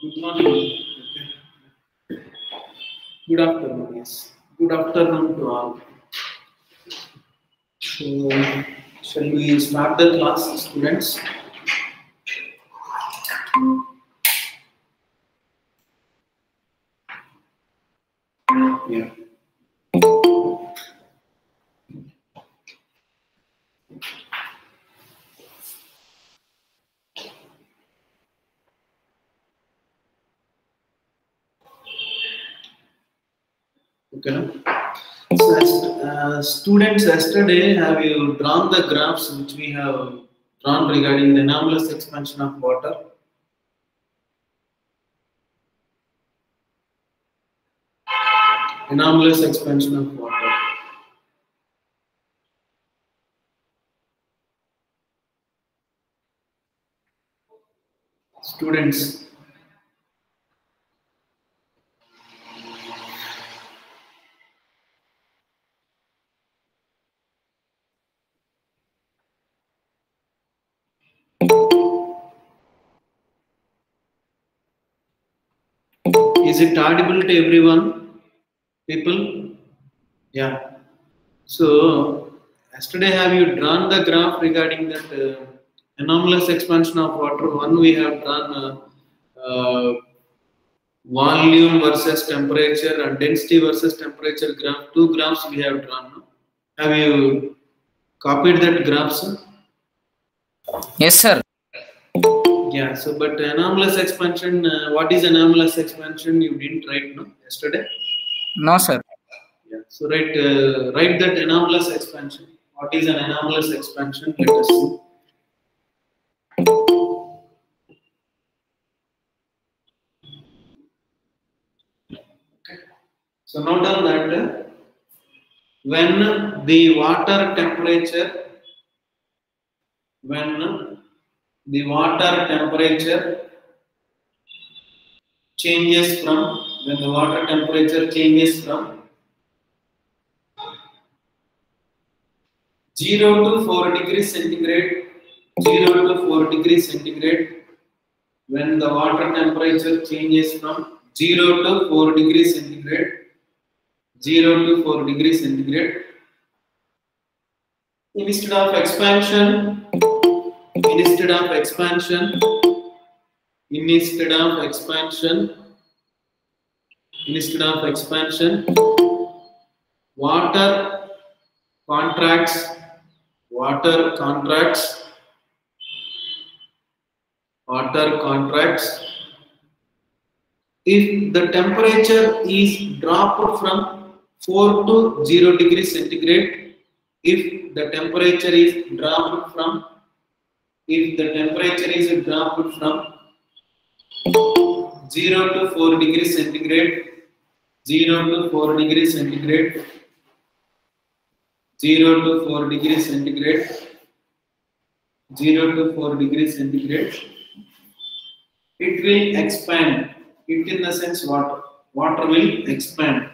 Good morning. Okay. Good afternoon. Yes. Good afternoon to all. So, shall we start the class, students? Yeah. Okay. So, students, yesterday, have you drawn the graphs which we have drawn regarding the anomalous expansion of water? Anomalous expansion of water. Students. Is it audible to everyone? People? Yeah. So, yesterday have you drawn the graph regarding that anomalous expansion of water? One we have drawn volume versus temperature and density versus temperature graph. Two graphs we have drawn. Have you copied that graphs? Yes, sir. Yeah. So, but anomalous expansion. What is anomalous expansion? You didn't write, no? Yesterday. No, sir. Yeah. So write that anomalous expansion. What is an anomalous expansion? Let us see. Okay. So note down that when the water temperature changes from 0 to 4 degrees centigrade, 0 to 4 degrees centigrade, when the water temperature changes from 0 to 4 degrees centigrade, 0 to 4 degrees centigrade, instead of expansion, water contracts. If the temperature is dropped from 4 to 0 degrees centigrade, if the temperature is dropped from 0 to 4 degrees centigrade, 0 to 4 degrees centigrade, 0 to 4 degrees centigrade, 0 to 4 degrees centigrade, it will expand. It in the sense water. Water will expand.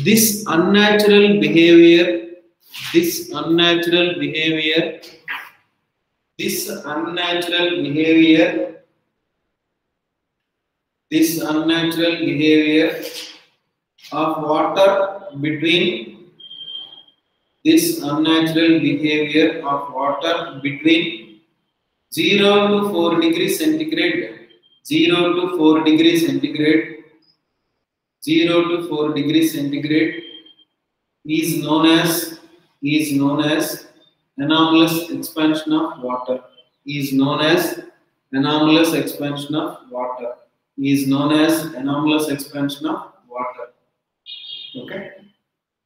This unnatural behavior of water between 0 to 4 degrees centigrade, 0 to 4 degrees centigrade, 0 to 4 degrees centigrade is known as anomalous expansion of water. Okay.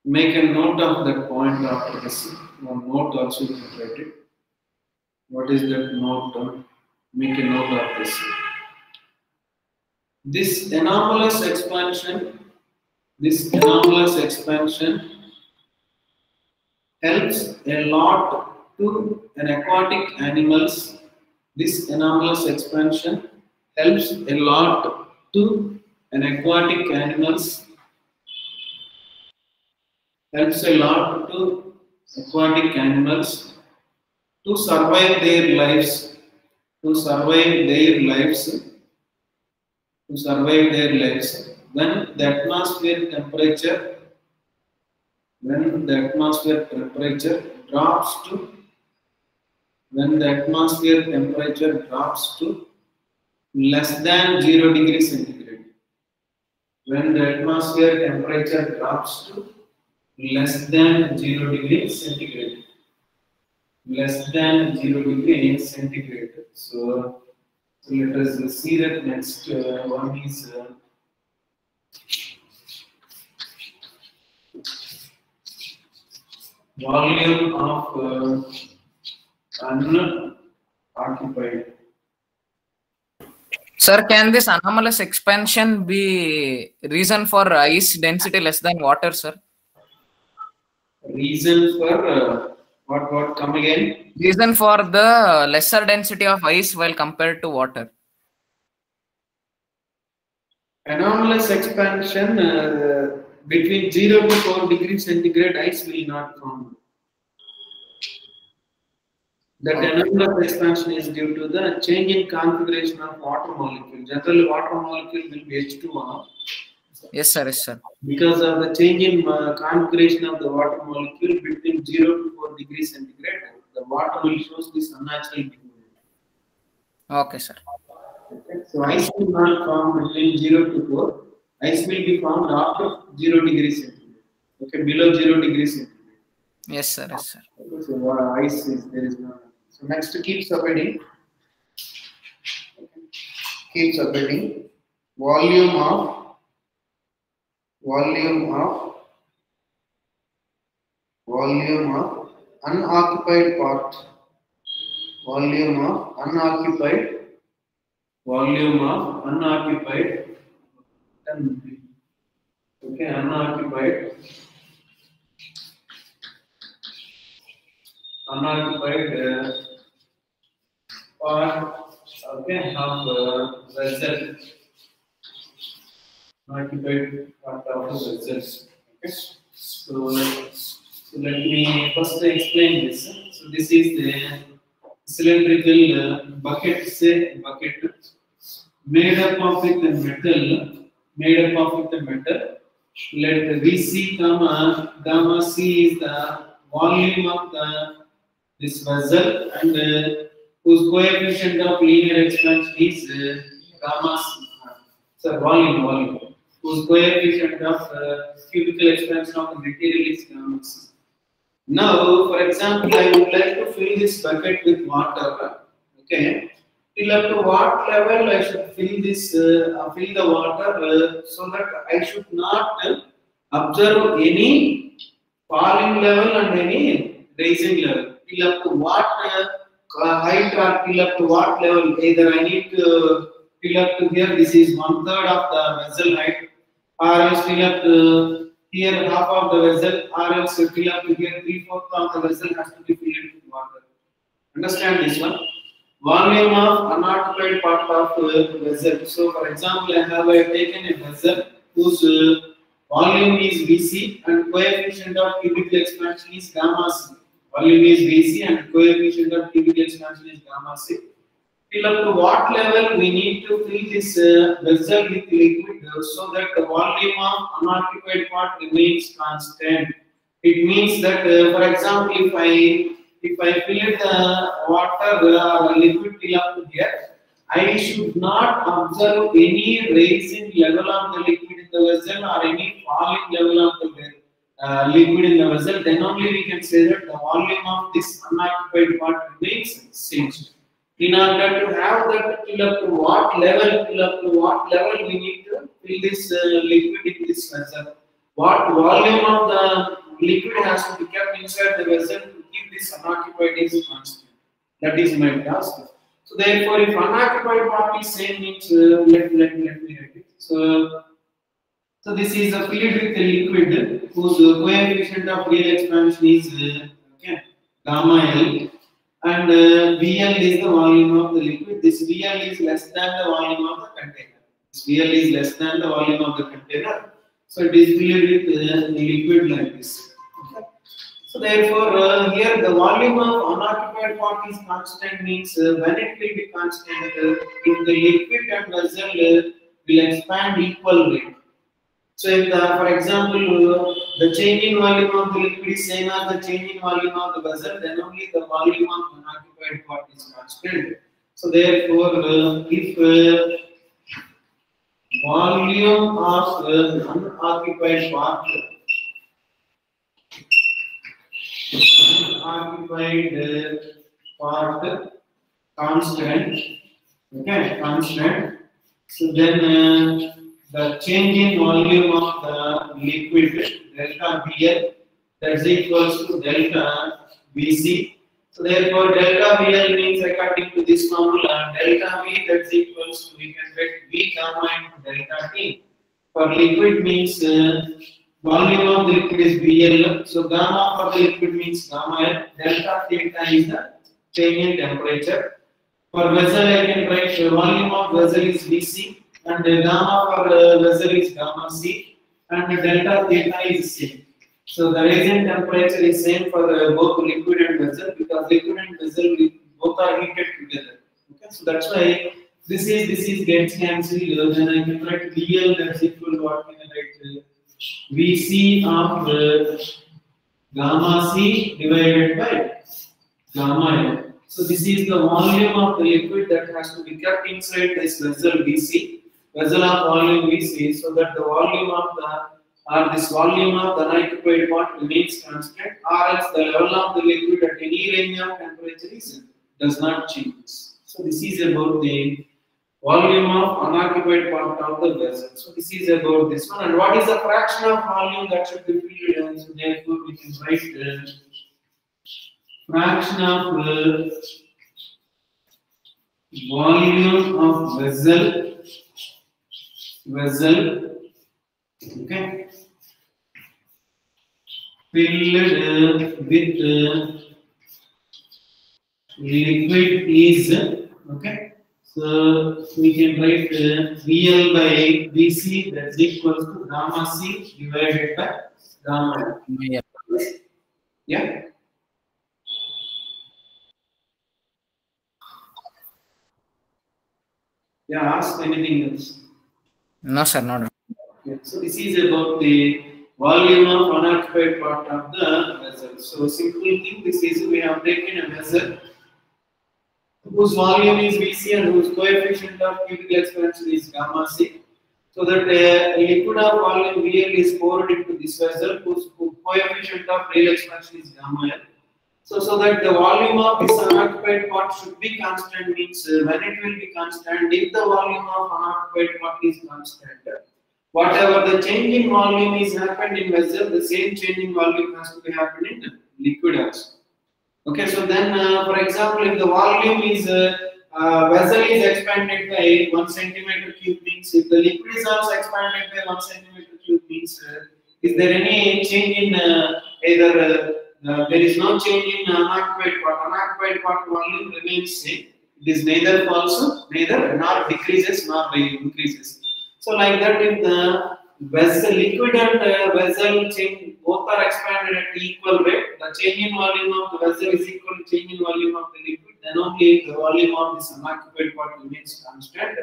Make a note of that point after this. One note also you can write it. What is that note? Make a note of this. This anomalous expansion helps a lot to an aquatic animals. This anomalous expansion helps a lot to an aquatic animals. to survive their lives, to survive their lives, to survive their lives, when the atmosphere temperature, when the atmosphere temperature drops to, when the atmosphere temperature drops to less than 0 degrees centigrade, when the atmosphere temperature drops to less than 0 degrees centigrade, less than 0 degrees centigrade. So let us see that next one is volume of unoccupied. Sir, can this anomalous expansion be reason for ice density less than water, sir? Reason for what? Come again? Reason for the lesser density of ice while compared to water. Anomalous expansion between 0 to 4 degrees centigrade, ice will not form. That anomalous expansion is due to the change in configuration of water molecule. Generally, water molecule will be H2O. Yes, sir. Yes, sir. Because of the change in configuration of the water molecule between 0 to 4 degrees centigrade, the water will show this unnatural humidity. Okay, sir. Okay. So ice will not form between 0 to 4. Ice will be formed after 0 degrees centigrade. Okay, below 0 degrees centigrade. Yes, sir. Yes, sir. So ice is there is no. So next keep subheading. Keep subheading. Volume of unoccupied part. Volume of unoccupied. Okay, unoccupied part. Okay, of vessel. Unoccupied part of vessels. Okay, so let me first explain this. So this is the cylindrical bucket, say bucket made up of metal. Let Vc gamma c is the volume of this vessel, and whose coefficient of linear expansion is gamma c. So volume. Whose coefficient of cubical expansion of the material is gamma c. Now, for example, I would like to fill this bucket with water. Okay, till up to what level I should fill this? Fill the water so that I should not observe any falling level and any rising level. Till up to what height or till up to what level? Either I need to fill up to here. This is 1/3 of the vessel height, or else fill up to here half of the vessel, or else fill up to here 3/4 of the vessel has to be filled with water. Understand this one? Volume of unoccupied part of vessel. So, for example, I have taken a vessel whose volume is Vc and coefficient of cubical expansion is gamma c. Volume is Vc and coefficient of cubical expansion is gamma c. Till up to what level we need to fill this vessel with liquid so that the volume of unoccupied part remains constant. It means that, for example, if I fill the water or liquid till up to here, I should not observe any rising level of the liquid in the vessel or any falling level of the liquid in the vessel. Then only we can say that the volume of this unoccupied part remains same. In order to have that till up to what level we need to fill this liquid in this vessel. What volume of the liquid has to be kept inside the vessel to keep this unoccupied is constant. That is my task. So therefore, if unoccupied part is same means let me write it. So this is a filled with a liquid whose coefficient of real expansion is gamma L. And VL is the volume of the liquid. This VL is less than the volume of the container. This VL is less than the volume of the container. So it is filled with the liquid like this. Okay. So So therefore, here the volume of unoccupied part is constant means when it will be constant, if the liquid and vessel will expand equal rate. So if the, for example, the change in volume of the liquid is same as the change in volume of the vessel, then only the volume of unoccupied part is constant. So therefore, if volume of unoccupied part part constant, okay, constant. So then the change in volume of the liquid delta VL, that's equals to delta VC. So therefore delta VL means according to this formula delta V, that's equals to, we can get V gamma into delta T. For liquid means volume of the liquid is VL, so gamma for the liquid means gamma L, delta theta is the change in temperature. For vessel, I can write volume of vessel is Vc, and the gamma for vessel is gamma C, and the delta theta is C. So the resin temperature is same for both liquid and vessel, because liquid and vessel both are heated together. Okay, so that's why this is gets cancelled. Then I can write VL, that's equal to what? I can write Vc of gamma C divided by gamma L. So this is the volume of the liquid that has to be kept inside this vessel Vc, vessel of volume Vc, so that the volume of this volume of the unoccupied part remains constant, or else the level of the liquid at any range of temperature does not change. So this is about the volume of unoccupied part of the vessel. So this is about this one. And what is the fraction of volume that should be filled? So therefore we can write fraction of volume of vessel, okay, filled with liquid is, okay. So we can write VL by VC, that's equals to gamma C divided by gamma L. Yeah. Yeah, ask anything else. No, sir, not. Yeah. So this is about the volume of unoccupied part of the vessel. So simple thing, this is we have taken a vessel whose volume is Vc and whose coefficient of cubical expansion is gamma C. So that liquid of volume VL is poured into this vessel whose coefficient of real expansion is gamma L. So that the volume of this unoccupied part should be constant means when it will be constant, if the volume of unoccupied part is constant, whatever the change in volume is happened in vessel, the same change in volume has to be happening in liquid also. Okay, so then for example, if the volume is vessel is expanded by 1 centimeter cube means if the liquid is also expanded by 1 centimeter cube means is there any change in either there is no change in unoccupied part volume remains same. It is neither falls, neither nor decreases nor increases. So like that, if the vessel liquid and vessel change both are expanded at equal rate, the change in volume of the vessel is equal to change in volume of the liquid, then only the volume of this unoccupied part remains constant.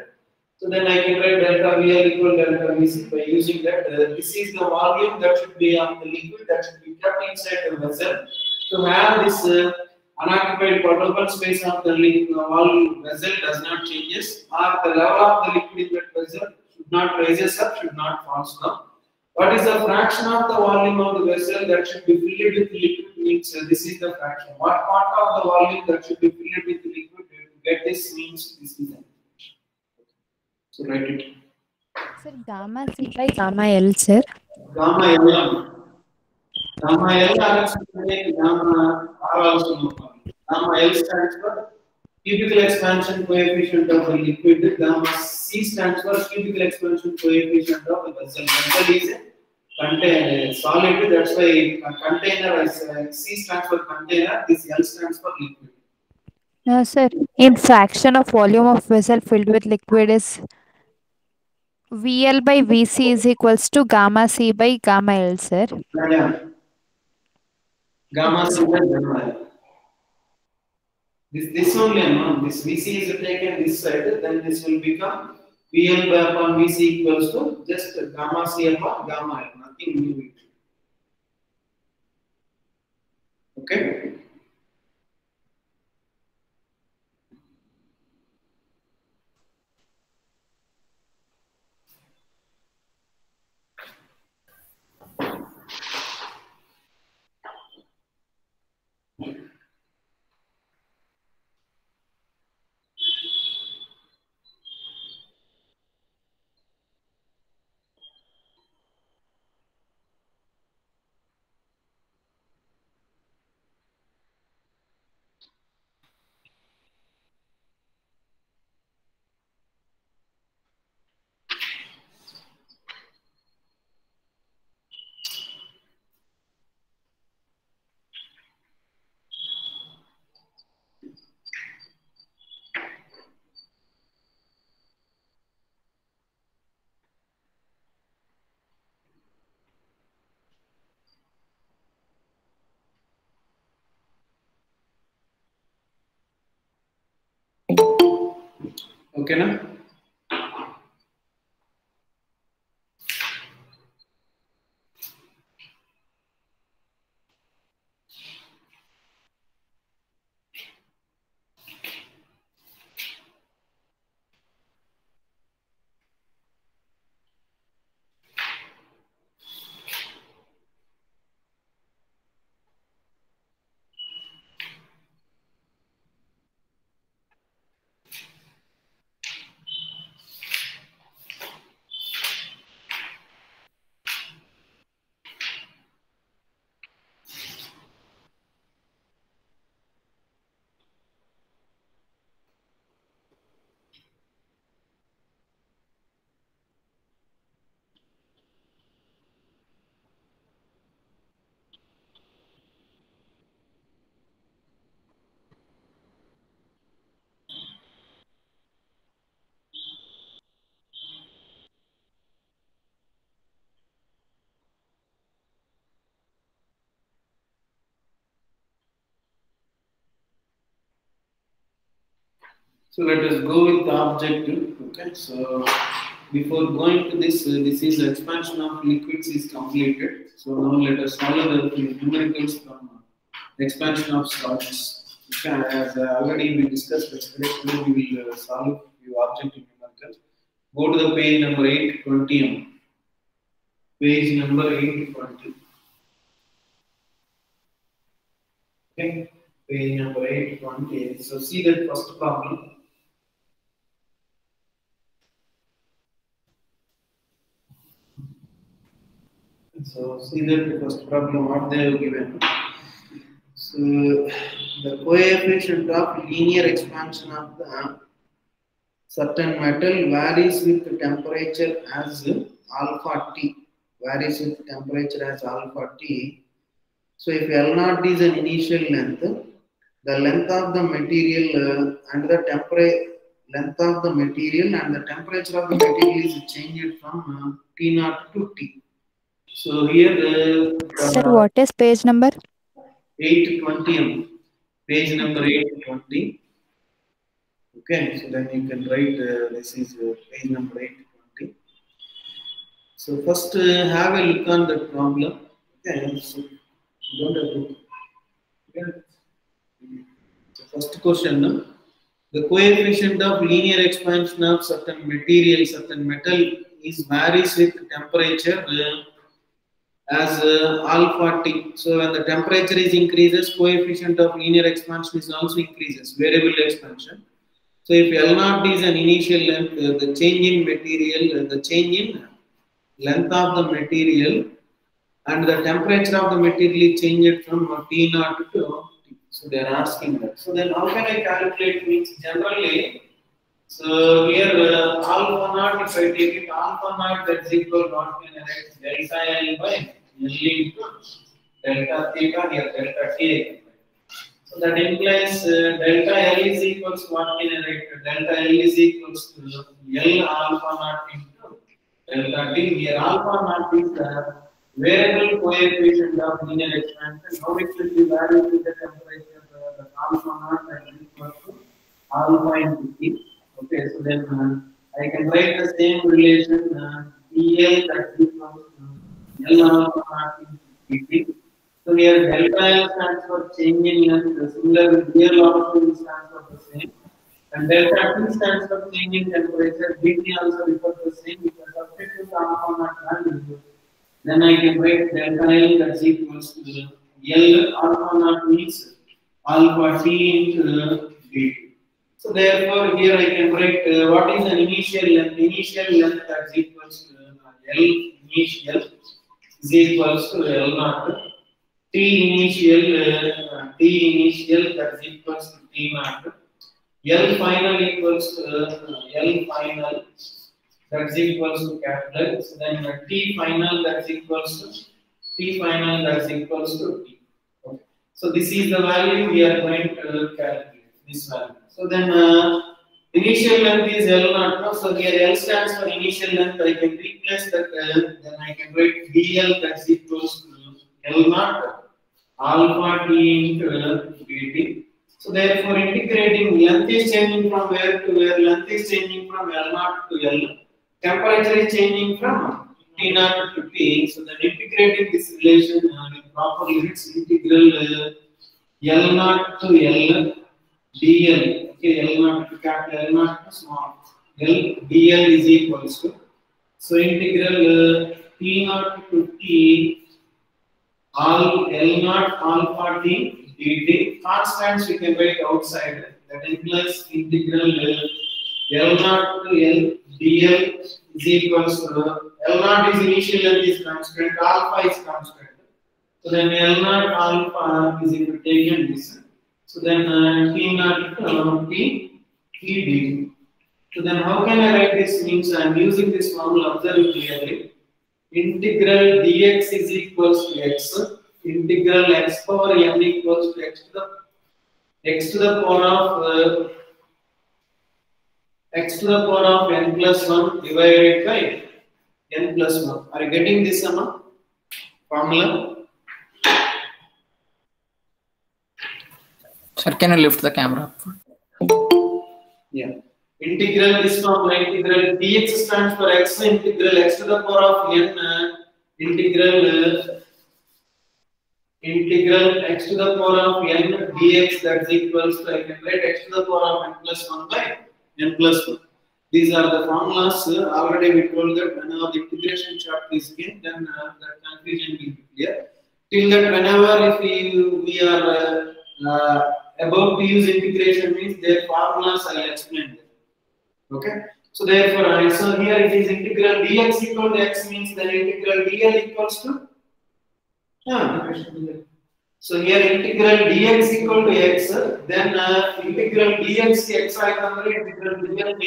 So then I can write delta VL equal delta VC by using that. This is the volume that should be of the liquid that should be kept inside the vessel to have this unoccupied part. Open space of the vessel does not changes, or the level of the liquid in that vessel should not rises up, should not falls down. What is the fraction of the volume of the vessel that should be filled with liquid means this is the fraction. What part of the volume that should be filled with liquid to get this means this is the. So write it. Sir, gamma C by gamma L, sir. Gamma L. Gamma L are gamma R also no problem. Gamma L stands for cubical expansion coefficient of the liquid. Gamma C stands for cubical expansion coefficient of the vessel. Vessel is a container, solid. That's why a container is C stands for container. This L stands for liquid. No, sir. In fraction of volume of vessel filled with liquid is VL by VC is equals to gamma C by gamma L, sir. Yeah. Gamma C by gamma L. This only, no? This Vc is taken this side, then this will become Vl by upon Vc equals to just gamma C upon gamma L, nothing new. Okay? Okay, na? So let us go with the objective. Okay, so before going to this, this is the expansion of liquids is completed. So now let us follow the numericals from expansion of solids. Okay, as already we discussed yesterday, we will solve few objective numericals. Go to the page number 820. Page number 820. Okay, page number 820. So see that first problem. So see that the first problem what they have given. So the coefficient of linear expansion of the certain metal varies with temperature as alpha T. Varies with temperature as alpha T. So if L0 is an initial length, the length of the material and the length of the material and the temperature of the material is changed from T0 to T. So here Sir, what is page number? 820, page number 820. Okay, so then you can write this is page number 820. So first have a look on the problem. Okay, so you don't have to. Okay. So first question, no? The coefficient of linear expansion of certain material, certain metal is varies with temperature as alpha T. So when the temperature is increases, coefficient of linear expansion is also increases, variable expansion. So if L0 is an initial length, the change in material, the change in length of the material and the temperature of the material is changed from T0 to T. So they are asking that. So then how can I calculate means generally, so here alpha naught, if I take it alpha naught, that's equal to what can I write? Delta L by L into delta theta, here delta T. So that implies delta L is equals to what can I write? Delta L is equals to L alpha naught into delta T. Here alpha naught is variable coefficient of linear expansion, how it will be varied with the temperature, the alpha naught is equal to alpha into T. Okay, so then I can write the same relation DL that is equal to L alpha naught into T. So here delta L stands for change in length, similar with DL also stands for the same. And delta T stands for change in temperature, dt also refers to the same because substitute alpha naught value. Then I can write delta L that's equals to L alpha naught means alpha T into dt. So therefore here I can write what is the initial length? Initial length that's equals to L initial is equals to L naught. T initial that's equals to T naught. L final equals to L final that's equals to capital. So then T final that's equals to T final that's equals to T. Okay. So this is the value we are going to calculate. This value. So then initial length is L naught. So here L stands for initial length. I can replace that. Then I can write DL that's equals to L naught alpha T into dt. So therefore integrating length is changing from where to where? Length is changing from L naught to L. Temperature is changing from T naught to T. So then integrating this relation with proper limits, integral L naught to L dl. Okay, L naught to capital, L naught to small. L dl is equals to. So integral T naught to T all L naught alpha T dt. Constants we can write outside. That implies integral L naught to L dl is equals to L naught is initial length is constant, alpha is constant. So then L naught alpha is equal to taken this. So then T naught T dt. So then how can I write this? Means I am using this formula. Observe clearly. Integral dx is equals to x. Integral x power n equals to x to the power of x to the power of n plus 1 divided by n plus 1. Are you getting this formula? Sir, can you lift the camera up? Yeah. Integral this formula, integral dx stands for x, integral x to the power of n, integral x to the power of n dx that's equals to, I can write x to the power of n plus 1 by n plus 1. These are the formulas. Already we told that whenever the integration chart is came, then the confusion will be clear. Till that, whenever if we are about to use integration means their formulas I will explain them. Okay. So therefore, so here it is integral dx equal to x means then integral dl equals to so here integral dx equal to x, then integral dx x I can write integral dl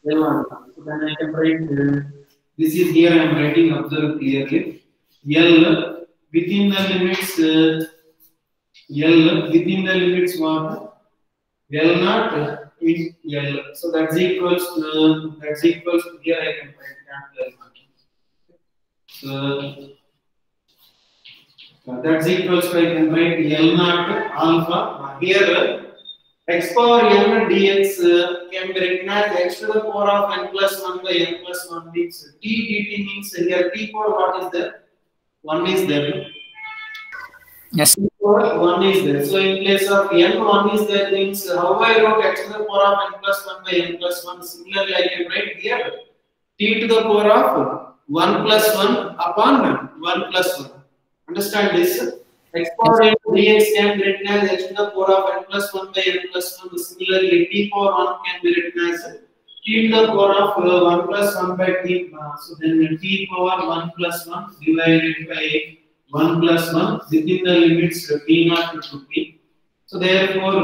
so then I can write this is here I am writing, observe clearly. L within the limits what? L naught is L. So that's equals to here I can write capital L. So that's equals to I can write L naught alpha. Here x power n dx can be written as x to the power of n plus 1 by n plus 1 means t dt means here t power what is there? 1 is there. Yes. T power 1 is there. So in place of n 1 is there means how I wrote x to the power of n plus 1 by n plus 1. Similarly I can write here t to the power of 1 plus 1 upon 1 plus 1. Understand this? X power n dx can be written as x to the power of n plus 1 by n plus 1. Similarly, t power 1 can be written as t to the power of 1 plus 1 by t. So then t power 1 plus 1 divided by 1 plus 1 within the limits t naught to t. So therefore,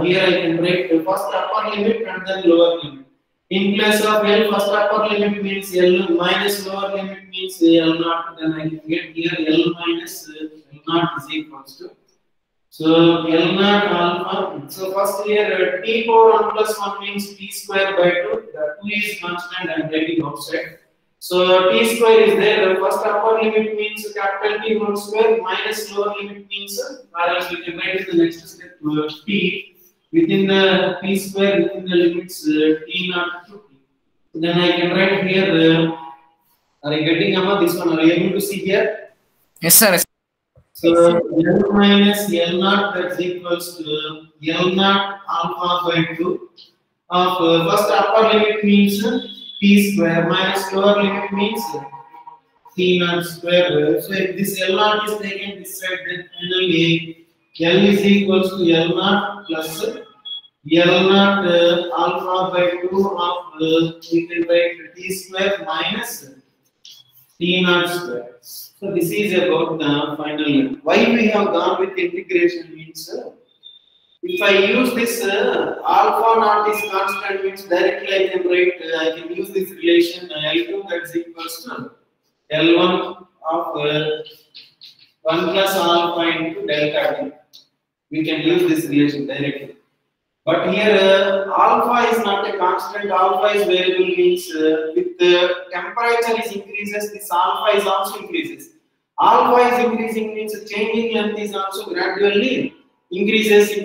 here I can write the first upper limit and then lower limit. In place of L, first upper limit means L minus lower limit means L naught. Then I can get here L minus L naught is equals to. So L naught alpha. So first here t power 1 plus 1 means t square by 2. The 2 is constant and writing outside. So t square is there. The first upper limit means capital T whole square minus lower limit means, or else we can write the next step t within the t square within the limits t naught to t. So then I can write here. Are you getting Amma? This one, are you able to see here? Yes, sir. So L minus L naught, that's equals to L naught alpha by 2 of first upper limit means t square minus lower limit means t naught square. So if this L naught is taken this side, then finally L is equals to L naught plus L naught alpha by 2 of we can write t square minus t naught square. So this is about the final limit. Why we have gone with integration means if I use this alpha naught is constant means directly I can write I can use this relation L2 that's equals to L1 of 1 plus alpha into delta T. We can use this relation directly. But here alpha is not a constant, alpha is variable means with the temperature is increases, this alpha is also increases. Alpha is increasing means changing length is also gradually increases.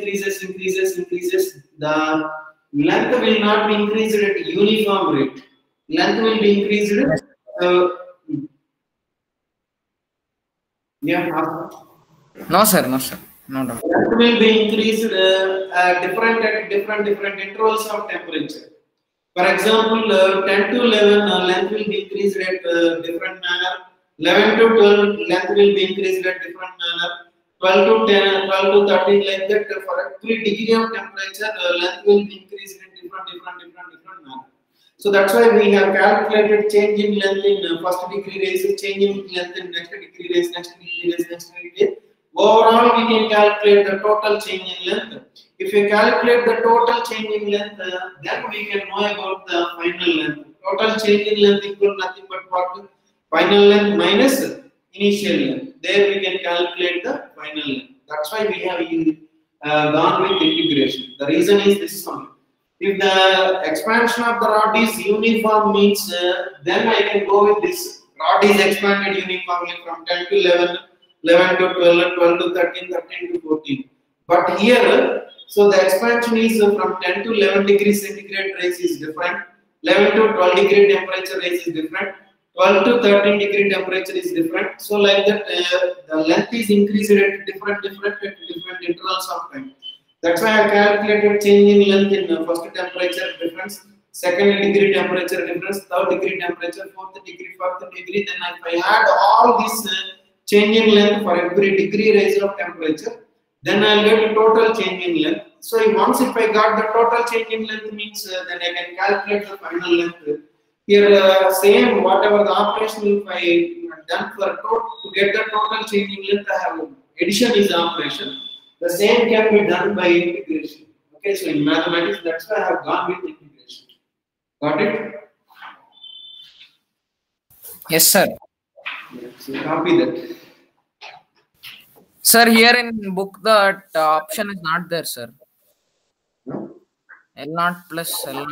The length will not be increased at a uniform rate. Length will be increased. Yeah. No, sir. No, sir. No doubt. Length will be increased at different intervals of temperature. For example, 10 to 11 length will be increased at different manner. 11 to 12 length will be increased at different manner. 12 to 10, 12 to 13 like that. For every degree of temperature, length will be increased in different manner. So that's why we have calculated change in length in first degree raise, change in length in next degree raise, next degree raise. Overall, we can calculate the total change in length. If we calculate the total change in length, then we can know about the final length. Total change in length equal nothing but what? Final length minus initial length. There we can calculate the final length. That's why we have gone with integration. The reason is this one. If the expansion of the rod is uniform means, then I can go with this. Rod is expanded uniformly from 10 to 11. 11 to 12, 12 to 13, 13 to 14. But here, so the expansion is from 10 to 11 degrees centigrade raise is different. 11 to 12 degree temperature raise is different. 12 to 13 degree temperature is different. So like that, the length is increased at different intervals of time. That's why I calculated change in length in first temperature difference, second degree temperature difference, third degree temperature, fourth degree, fifth degree. Then if I add all these change in length for every degree rise of temperature, then I'll get a total change in length. So once if I got the total change in length means then I can calculate the final length. Here same whatever the operation if I done for to get the total change in length, I have addition is operation. The same can be done by integration. Okay, so in mathematics that's why I have gone with integration. Got it? Yes, sir. So copy that. Sir, here in book that option is not there, sir. No? L0 plus L0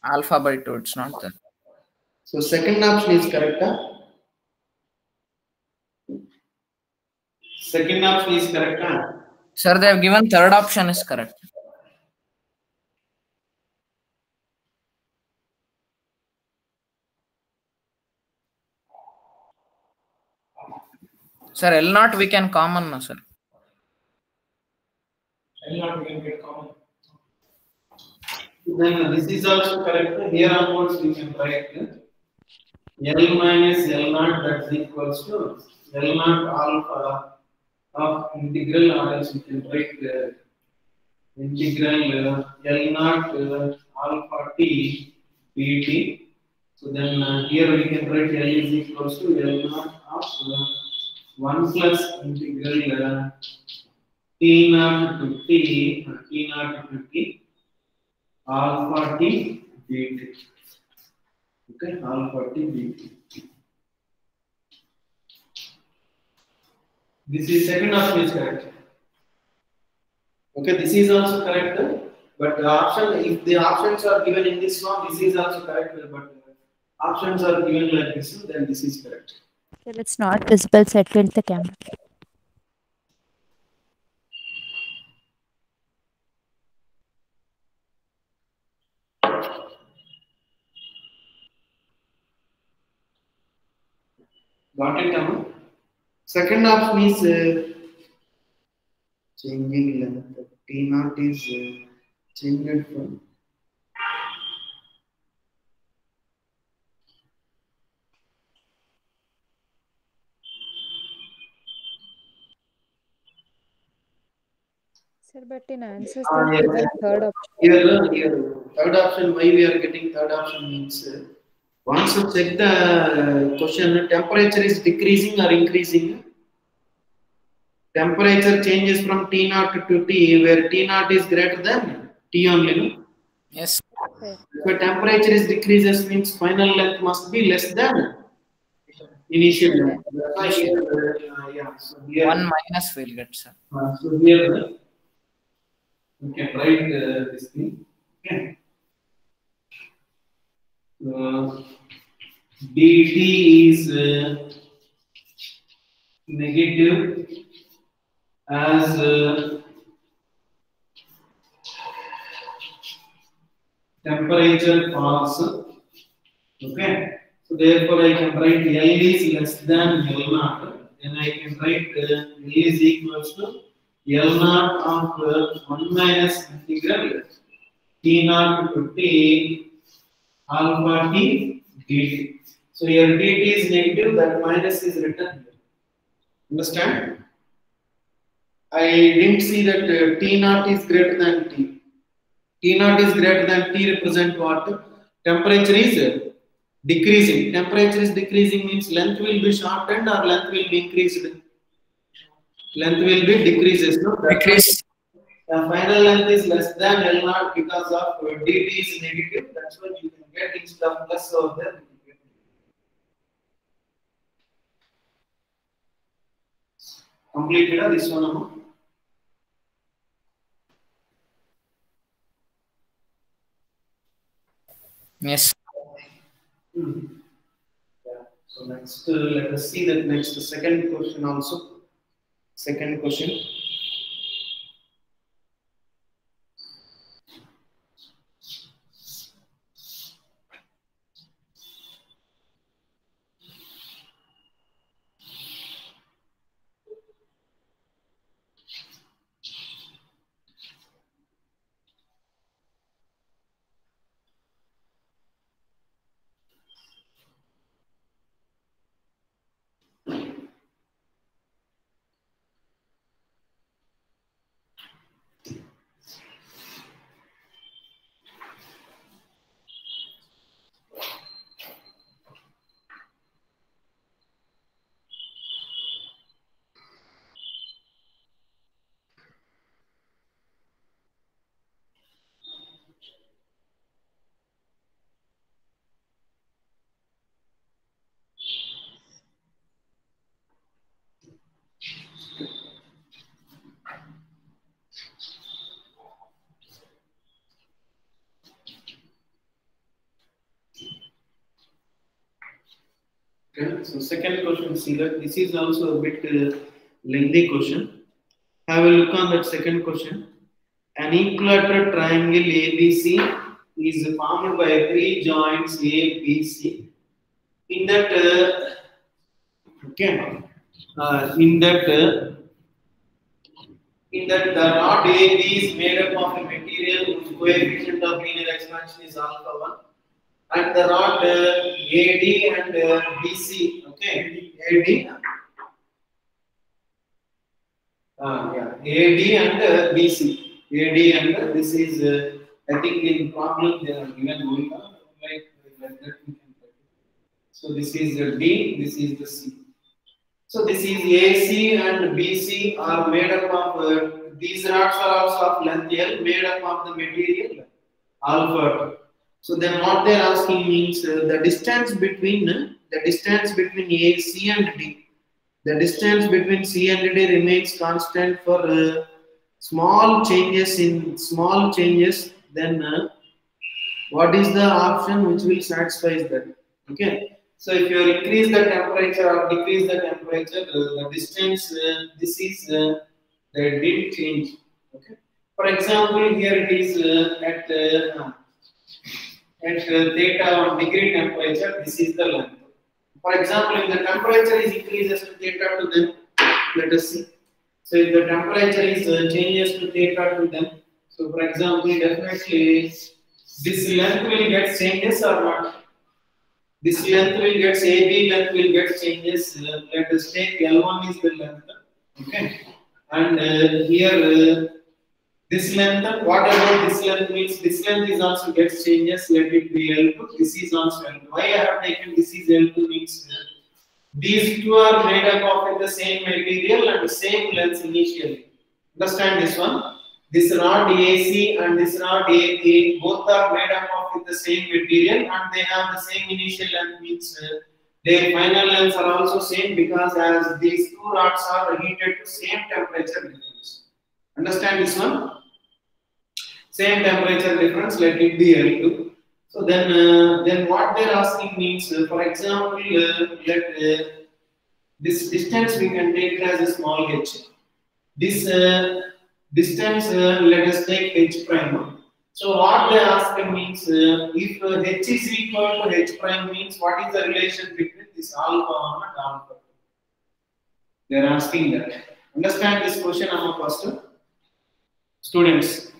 alpha by 2, it's not there. So second option is correct. Huh? Second option is correct. Huh? Sir, they have given third option is correct. Sir, L0 we can common now, sir. L0 we can get common. Then this is also correct. Here onwards we can write L minus L0 that's equals to L0 alpha of integral, or else we can write integral L0 alpha t dt. So then here we can write L is equals to L0 of 1 plus integral t naught to t naught to t alpha t dt. Okay, alpha t dt. This is second option is correct. Okay, this is also correct. But the option, if the options are given in this one, this is also correct. But options are given like this, then this is correct. Sir, it's not visible, so tilt the camera. Got it, Amma? Second option is changing length. T naught is changed from Sir, but in answers there's yes. given third option. Here, third option. Why we are getting third option means once you check the question, temperature is decreasing or increasing. Temperature changes from T naught to T, where T naught is greater than T only. No? Yes. Okay. If temperature is decreases means final length must be less than initial length. That's why here, yeah. So here, 1 minus will get, sir. so here we can write this thing. Okay. dt is negative as temperature falls. Okay, so therefore I can write L is less than L naught. Then I can write L is equals to L naught of 1 minus integral T naught to T alpha T dt. So here dt is negative, that minus is written here. Understand? I didn't see that T naught is greater than T. T naught is greater than T represent what? Temperature is decreasing. Temperature is decreasing means length will be shortened or length will be increased. Length will be decreases. No? Decrease. The final length is less than L naught because of dt is negative. That's why you can get instead of plus over there. Completed this one. Yes. Yeah. So next, let us see that next second question also. Second question. Okay, so second question, see that this is also a bit lengthy question. Have a look on that second question. An equilateral triangle ABC is formed by three joints A, B, C. In that, okay, in that the rod AB is made up of a material whose coefficient of linear expansion is alpha 1. And the rod AD and BC, okay, AD, AD and BC, AD and this is, I think in problem they are given like that. So this is the D, this is the C. So this is AC and BC are made up of these rods are also of length L, made up of the material alpha. So then what they are asking means the distance between A, C and D. The distance between C and D remains constant for small changes. Then what is the option which will satisfy that? Okay. So if you increase the temperature or decrease the temperature, the distance, this is that didn't change. Okay. For example, here it is at theta 1 degree temperature. This is the length. For example, if the temperature is increases to theta to then, let us see. So if the temperature is changes to theta to then, so for example, definitely this length will get changes or not. This length will get AB length will get changes. Let us take L1 is the length. Okay, and here this length. What about this length means? This length is also gets changes. Let it be L2. This is also L2. Why I have taken this is L2 means these two are made up of the same material and the same length initially. Understand this one? This rod AC and this rod AA both are made up of the same material and they have the same initial length means their final lengths are also same because as these two rods are heated to same temperature difference. Understand this one? Same temperature difference, let it be L2. So then what they're asking means, for example, this distance we can take it as a small h. This distance, let us take h prime. So what they ask means, if h is equal to h prime means what is the relation between this alpha 1 and alpha 2? They are asking that. Understand this question, Amma, first? Students.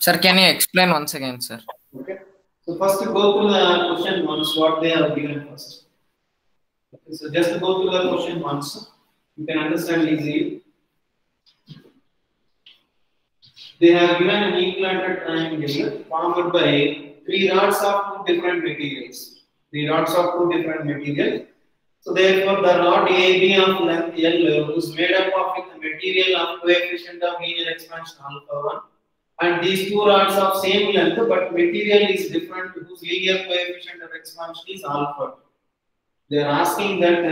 Sir, can you explain once again, sir? Okay. So first go through the question once, what they have given first. Okay. So just go through the question once. You can understand easily. They have given an equilateral triangle formed by three rods of two different materials. Three rods of two different materials. So therefore, the rod AB of length L is made up of the material of coefficient of linear expansion alpha 1. And these two rods of same length, but material is different, whose linear coefficient of expansion is alpha. They are asking that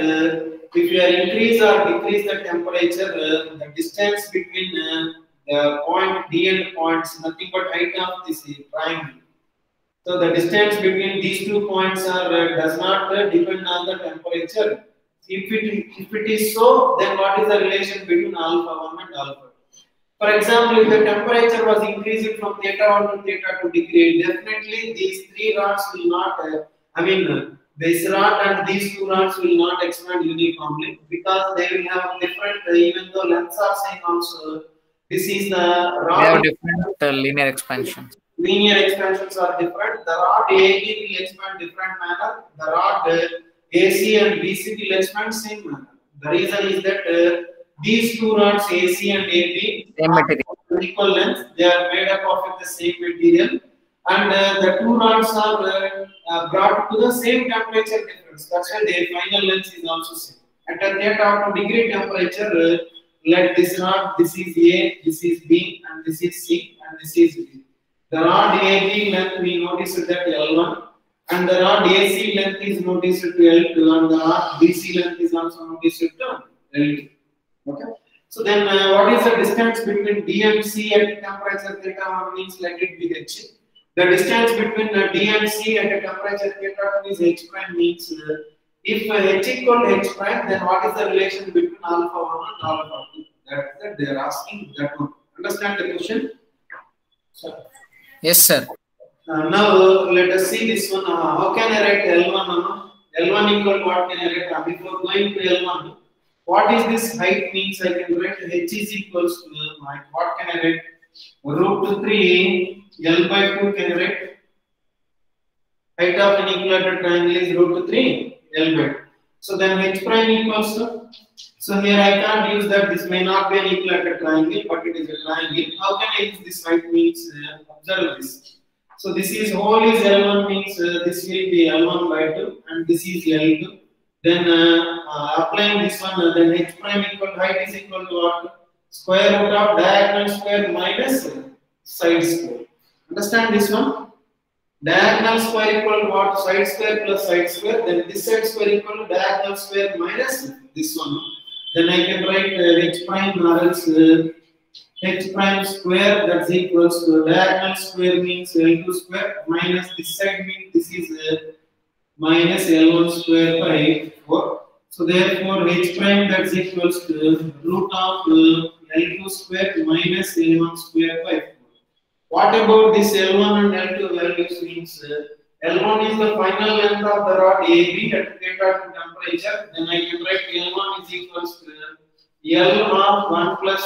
if you increase or decrease the temperature, the distance between the point D and points nothing but height of this triangle. So the distance between these two points are does not depend on the temperature. If it is so, then what is the relation between alpha 1 and alpha 2? For example, if the temperature was increasing from theta 1 to theta 2 degree, definitely these three rods will not, this rod and these two rods will not expand uniformly because they will have different, even though lengths are same also, this is the rod. They have different linear expansions. Linear expansions are different. The rod AB will expand different manner. The rod AC and BC will expand same manner. The reason is that these two rods AC and AB are equal length. They are made up of the same material, and the two rods are brought to the same temperature difference. That's why their final length is also same. At a theta 2 degree temperature, let this rod, this is A, this is B, and this is C, and this is D. The rod AB length we notice that L1, and the rod AC length is noticed to L2, and the rod BC length is also noticed to L2. Okay. So then, what is the distance between D and C at temperature theta 1 means let it be H. The distance between D and C at a temperature theta 2 is H prime means if H equal to H prime, then what is the relation between alpha 1 and alpha 2? That they are asking that one. Understand the question? So, yes, sir. Now let us see this one. How can I write L1? L1 equal to what can I write? Before going to L1, what is this height means? I can write H is equals to what can I write? Root 3 L by 2 can I write? Height of an equilateral triangle is root 3 L by 2. So then H prime equals to, so here I can't use that, this may not be an equilateral triangle, but it is a triangle. How can I use this height means, observe this. So this is whole is L1 means this will be L1 by 2 and this is L2. Then applying this one, then H prime equal to height is equal to what? Square root of diagonal square minus side square. Understand this one? Diagonal square equal to what? Side square plus side square. Then this side square equal to diagonal square minus this one. Then I can write H prime or else H prime square that's equals to diagonal square means L2 square minus this side means this is minus L1 square by 4. So therefore h prime that's equals to root of L2 square minus L1 square by 4. What about this L1 and L2 values means L1 is the final length of the rod AB at theta to temperature. Then I can write L1 is equals to L of 1 plus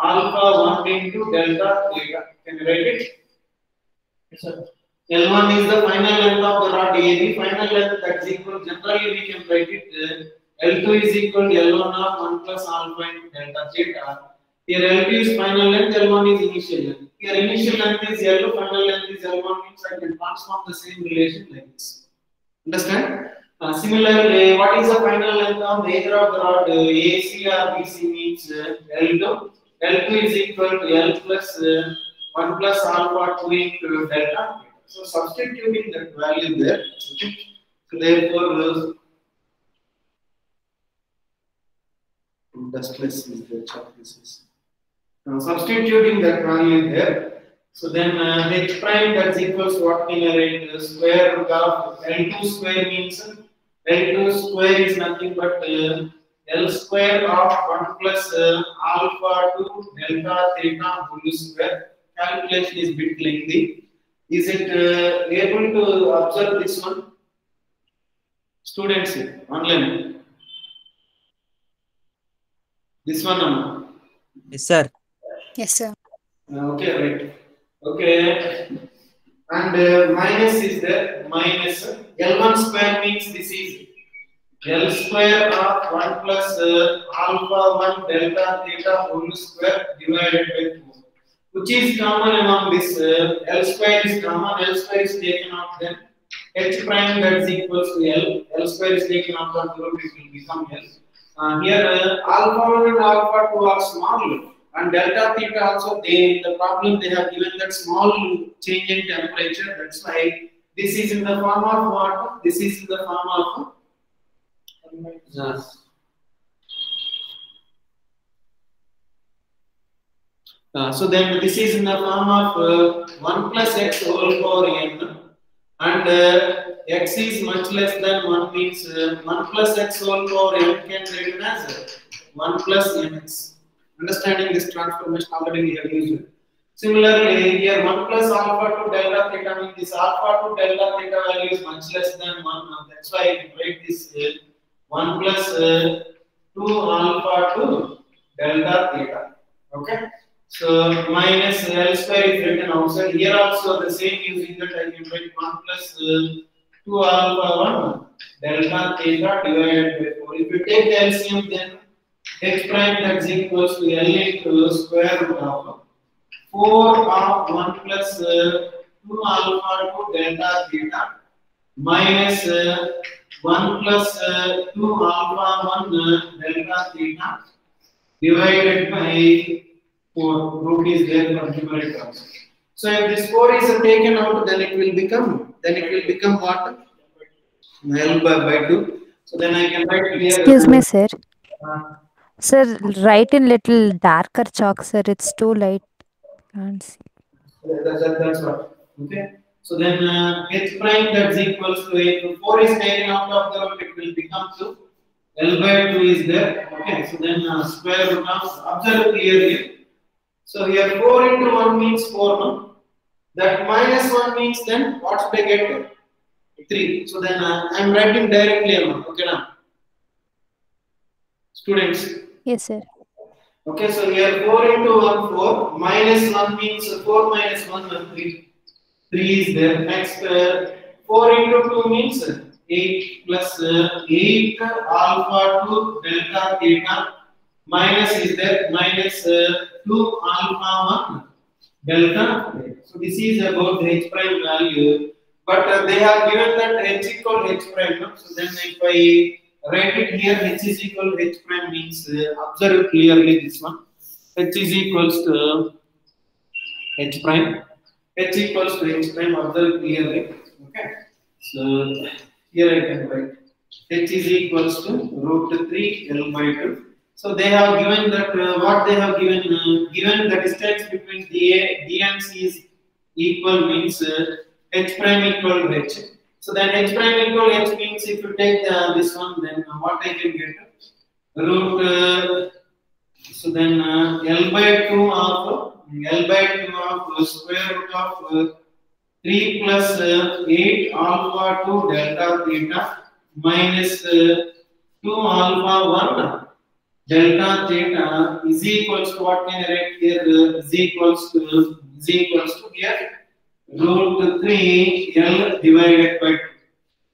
alpha 1 into delta theta. Can you write it? Yes, sir. L1 is the final length of the rod AB. Final length that's equal. Generally we can write it L2 is equal to L1 of 1 plus alpha into delta theta. Here L2 is final length, L1 is initial length. Here initial length is L2, final length is L1, means I can transform the same relation like this. Understand? Similarly, what is the final length of either of the rod AC or BC means L2. L2 is equal to L plus 1 plus alpha 2 into delta. So substituting that value there. Okay. So therefore, dustless is the chalk. This is. Substituting that value there, so then h prime that's equals to what can I write? Square root of L2 square means L2 square is nothing but L square of 1 plus alpha to delta theta whole square. Calculation is bit lengthy. Is it able to observe this one? Students online. This one, Yes, sir. Yes, sir. Okay, right. Okay, and minus is there. Minus L1 square means this is L square of 1 plus alpha 1 delta theta whole square divided by 4. Which is common among this? L square is common. L square is taken out. Then h prime that's equals to L. L square is taken out of the root. It will become L. Here alpha 1 and alpha 2 are small. And delta theta also, the problem they have given that small change in temperature. That's why this is in the form of what? This is in the form of so then this is in the form of 1 plus x whole power n, and x is much less than 1 means 1 plus x whole power n can be written as 1 plus mx. Understanding this transformation already we have used. Similarly, here 1 plus alpha to delta theta means this alpha to delta theta value is much less than 1. That's why I can write this 1 plus 2 alpha to delta theta. Okay. So minus L square is written outside. Here also the same using that I can write 1 plus 2 alpha 1 delta theta divided by 4. If you take the LCM, then h prime that's equals to L into square root of 4 of 1 plus 2 alpha to delta theta minus 1 plus 2 alpha 1 delta theta divided by 4. Root is there for numeric terms. So if this 4 is taken out, then it will become what? L by 2. So then I can write here. Excuse me, sir. Sir, write in little darker chalk, sir. It's too light. Can't see. That's what. Okay. So then h prime that's equals to 8. 4 is taken out of the root, it will become 2. L by 2 is there. Okay. So then square root of, observe clearly. So here 4 into 1 means 4. No? That minus 1 means then what should I get? 3. So then I'm writing directly. Okay now. Students. Yes, sir. Okay, so here 4 into 1, 4. Minus 1 means 4 minus 1, 3. 3 is there. Next, 4 into 2 means 8 plus 8 alpha to delta theta. Minus is there. Minus 2 alpha 1 delta. So this is about the h prime value. But they have given that h equal h prime. No? So then if I write it here, h is equal to h prime means observe clearly this one. H is equals to h prime. H equals to h prime. Observe clearly. Okay. So here I can write h is equals to root 3 L by 2. So they have given that what they have given given the distance between D and C is equal means h prime equal to h. So then h prime equal h means if you take this one, then what I can get? Root. So then L by 2 of square root of 3 plus 8 alpha 2 delta theta minus 2 alpha 1 delta theta is equals to what can I write here? Is equals to here root 3 L divided by 2.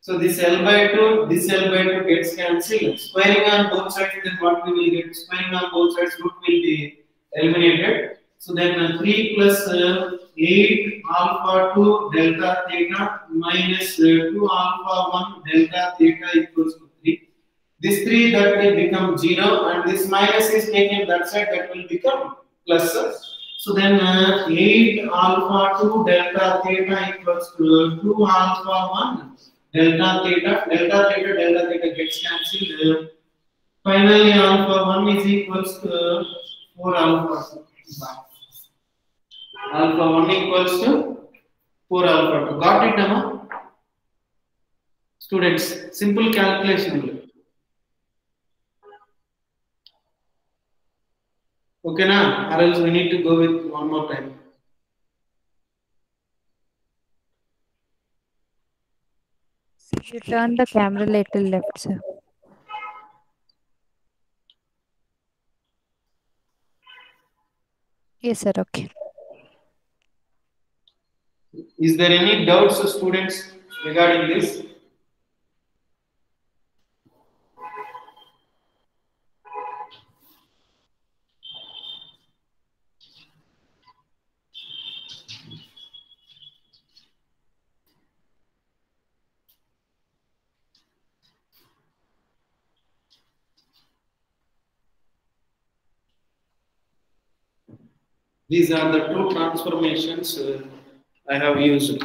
So this L by 2 gets cancelled. Squaring on both sides, then what we will get? Squaring on both sides, root will be eliminated. So then 3 plus 8 alpha 2 delta theta minus 2 alpha 1 delta theta equals to 3. This 3 that will become 0 and this minus is taken that side, that will become plus. So then 8 alpha 2 delta theta equals to 2 alpha 1 delta theta gets cancelled. Finally, alpha 1 is equals to 4 alpha. Alpha 1 equals to 4 alpha 2. Got it, Amma? Students, simple calculation. Okay, na? Or else we need to go with one more time. You turn the camera little left, sir. Yes, sir. Okay. Is there any doubts, students, regarding this? These are the two transformations I have used.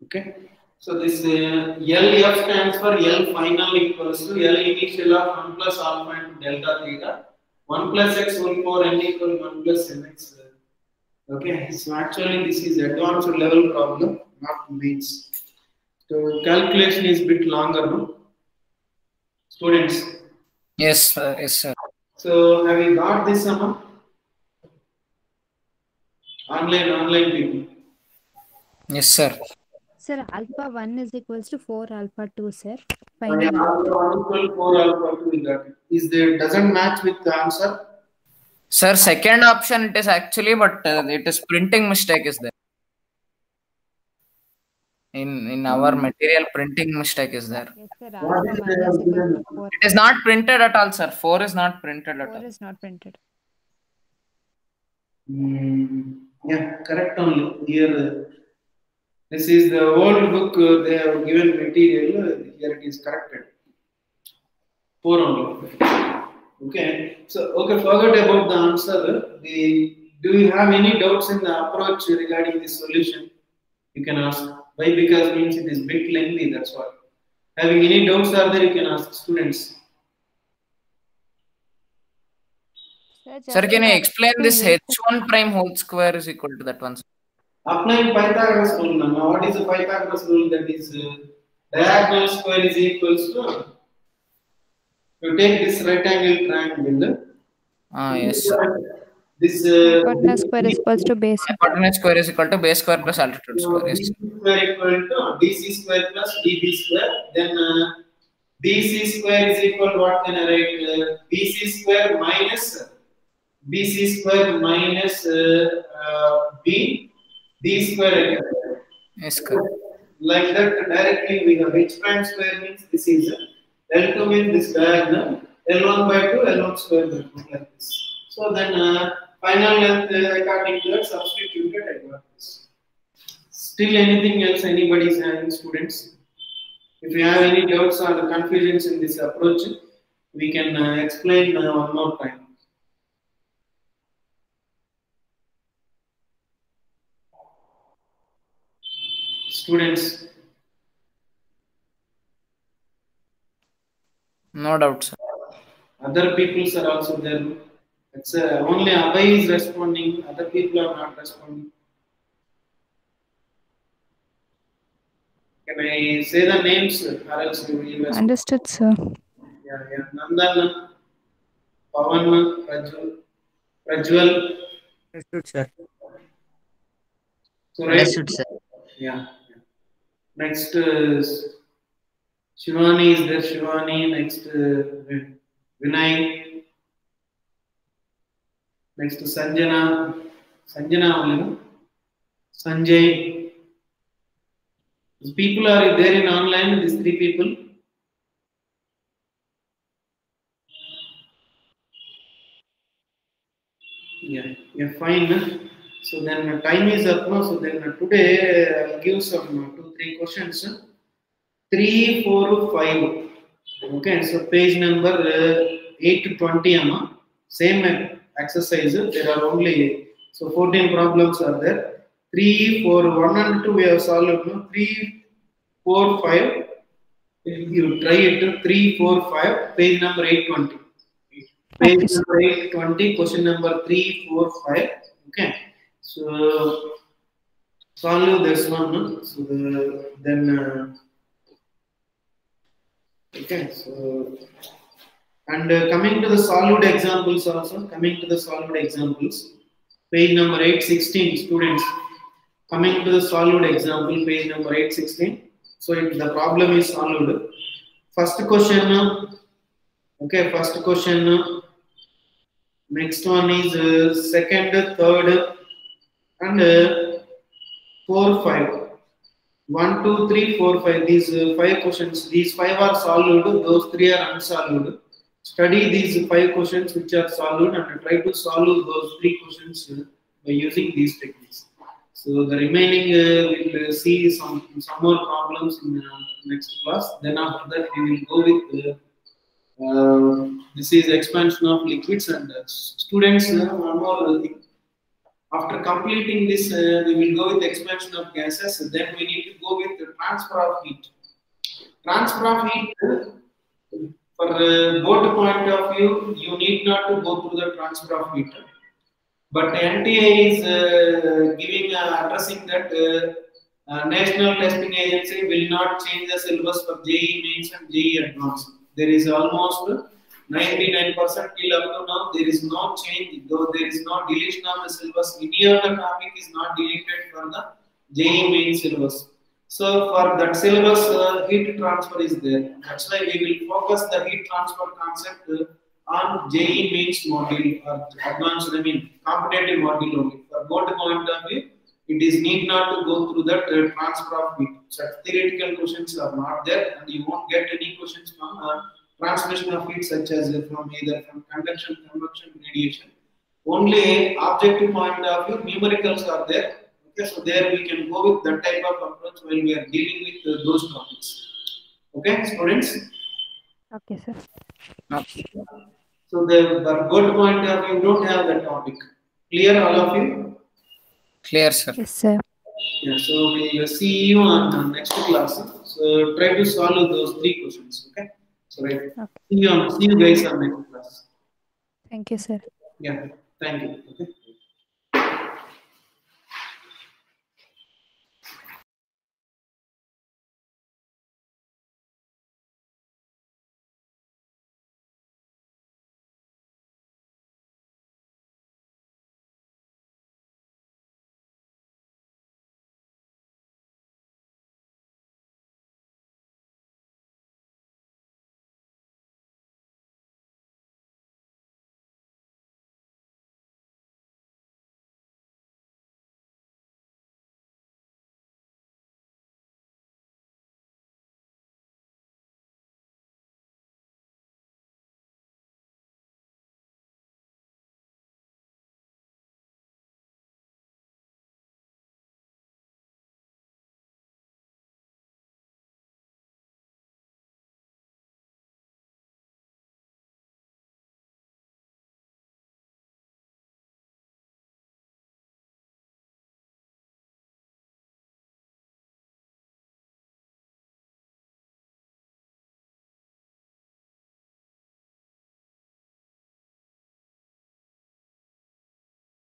Okay. So this LF stands for L final equals to L initial of 1 plus alpha into delta theta. 1 plus x whole power n equal 1 plus mx. Okay. So actually this is advanced level problem, not mains. So calculation is bit longer, no? Students. Yes, yes, sir. So have you got this, Amma? Online people. Yes, sir. Sir, alpha 1 is equals to 4 alpha 2, sir. Yeah, Final alpha 1 equal 4 alpha 2 we got it. Is there doesn't match with the answer? Sir, second option it is actually, but it is printing mistake is there. In our material, printing mistake is there. Yes, sir. What Alpha is 1 is equal to 4. It is not printed at all, sir. 4 is not printed at 4 all. is not printed. Yeah, correct only. Here, this is the old book. They have given material. Here it is corrected. 4 only. Okay. So, okay, forget about the answer. Do you have any doubts in the approach regarding this solution? You can ask. Why? Because means it is bit lengthy. That's why. Having any doubts are there? You can ask students. Sir, can you explain this h1 prime whole square is equal to that one? Applying Pythagoras rule. Now, what is the Pythagoras rule? That is diagonal square is equals to. You take this rectangle triangle. Yes, sir. This hypotenuse square is equals to base. Hypotenuse square is equal to base square plus altitude square. Yes. Square equal to BC square plus DB square. Then BC square is equal to what can I write? BC square minus B square. Yes, correct. Like that directly we have h prime square means this is L2 means this diagonal L1 by 2 L1 square by 2 like this. So then final length according to that substituted I got this. Still anything else anybody is having, students? If you have any doubts or confusions in this approach, we can explain one more time. Students. No doubt, sir. Other peoples are also there. It's only Abhay is responding. Other people are not responding. Can I say the names, or else you will respond? Understood, sir. Yeah. Nandan, Pavan, Prajwal. Understood, sir. So right. Understood, sir. Yeah. Next, Shivani is there. Shivani. Next, Vinay. Next, Sanjana. Sanjana only, no? Sanjay. These people are there in online. These three people. Yeah, fine. So then time is up now. So then today I'll give some 2-3 questions. 3, 4, 5. Okay, so page number 8 to 20. Same exercise. There are only 14 problems are there. 3, 4, 1 and 2 we have solved. 3, 4, 5. You try it. 3, 4, 5. Page number 820. Page Okay, sir. number 820, question number 3, 4, 5. Okay. So solve this one. No? So then okay. So and coming to the solved examples also. Coming to the solved examples. Page number 816, students. Coming to the solved example, page number 816. So the problem is solved. First question. Okay. First question. Next one is second, third, and 4, 5. 1, 2, 3, 4, 5. These 5 questions. These 5 are solved. Those 3 are unsolved. Study these 5 questions which are solved and try to solve those 3 questions by using these techniques. So the remaining we'll see some more problems in next class. Then after that we will go with. This is expansion of liquids and students. One more thing. After completing this, we will go with expansion of gases. Then we need to go with the transfer of heat. Transfer of heat, for both point of view, you need not to go through the transfer of heat. But NTA is giving addressing that National Testing Agency will not change the syllabus for JEE Mains and JEE Advanced. There is almost 99% till up to now. There is no change, though there is no deletion of the syllabus. Any of the topic is not deleted from the JEE Main syllabus. So for that syllabus, heat transfer is there. That's why we will focus the heat transfer concept on JEE Mains module or advanced, competitive module only. For both point of view, it is need not to go through that transfer of heat. Such theoretical questions are not there, and you won't get any questions from transmission of heat, such as from either from conduction, convection, radiation. Only objective point of view, numericals are there. Okay, so there we can go with that type of approach when we are dealing with those topics. Okay, students. Okay, sir. So the good point of view don't have that topic. Clear, all of you? Clear, sir. Yes, sir. Yeah, so we'll see you on the next class. So try to solve those 3 questions. Okay. So right. Okay. See you guys on next class. Thank you, sir. Yeah. Thank you. Okay.